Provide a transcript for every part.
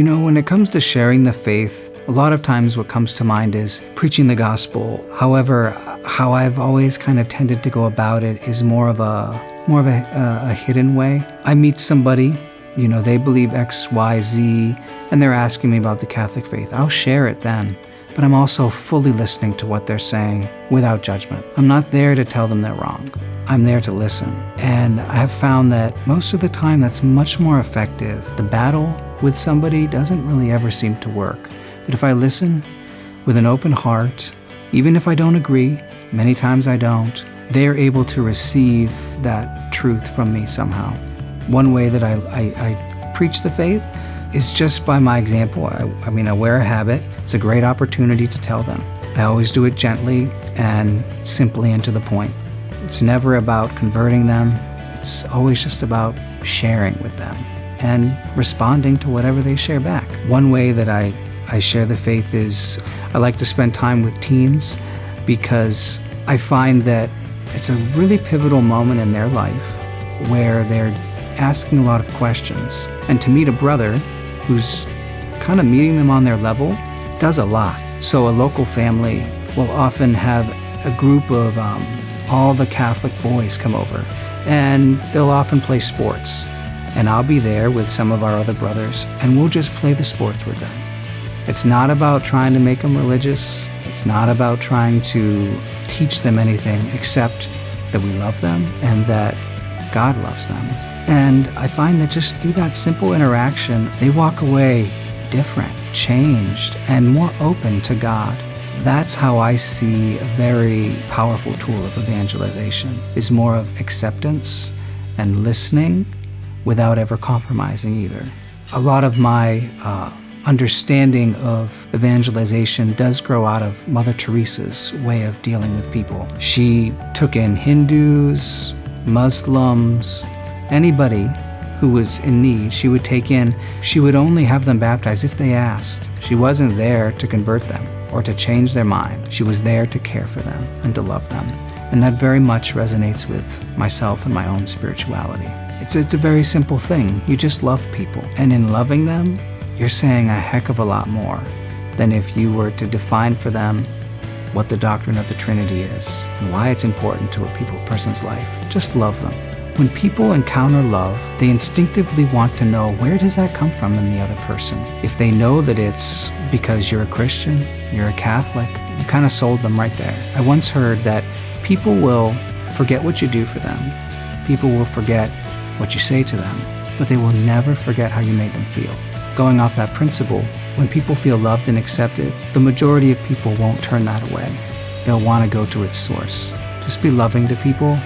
When it comes to sharing the faith, a lot of times what comes to mind is preaching the gospel. However, how I've always kind of tended to go about it is more of a hidden way. I meet somebody, they believe X, Y, Z, and they're asking me about the Catholic faith. I'll share it then, but I'm also fully listening to what they're saying without judgment. I'm not there to tell them they're wrong. I'm there to listen. And I have found that most of the time that's much more effective. The battle with somebody doesn't really ever seem to work. But if I listen with an open heart, even if I don't agree, many times I don't, they're able to receive that truth from me somehow. One way that I preach the faith is just by my example. I wear a habit. It's a great opportunity to tell them. I always do it gently and simply and to the point. It's never about converting them. It's always just about sharing with them and responding to whatever they share back. One way that I share the faith is I like to spend time with teens because I find that it's a really pivotal moment in their life where they're asking a lot of questions. And to meet a brother who's kind of meeting them on their level does a lot. So a local family will often have a group of all the Catholic boys come over, and they'll often play sports. And I'll be there with some of our other brothers, and we'll just play the sports with them. It's not about trying to make them religious. It's not about trying to teach them anything except that we love them and that God loves them. And I find that just through that simple interaction, they walk away different, changed, and more open to God. That's how I see a very powerful tool of evangelization, is more of acceptance and listening without ever compromising either. A lot of my understanding of evangelization does grow out of Mother Teresa's way of dealing with people. She took in Hindus, Muslims, anybody who was in need, she would take in. She would only have them baptized if they asked. She wasn't there to convert them or to change their mind. She was there to care for them and to love them. And that very much resonates with myself and my own spirituality. It's a very simple thing. You just love people. And in loving them, you're saying a heck of a lot more than if you were to define for them what the doctrine of the Trinity is and why it's important to a person's life. Just love them. When people encounter love, they instinctively want to know, where does that come from in the other person? If they know that it's because you're a Christian, you're a Catholic, you kind of sold them right there. I once heard that people will forget what you do for them. People will forget what you say to them, but they will never forget how you made them feel. Going off that principle, when people feel loved and accepted, the majority of people won't turn that away. They'll want to go to its source. Just be loving to people,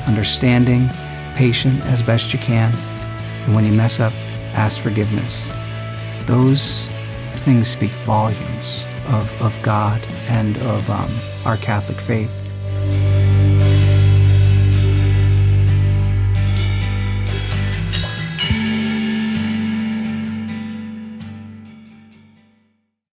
understanding, patient as best you can, and when you mess up, ask forgiveness. Those things speak volumes of God and of our Catholic faith.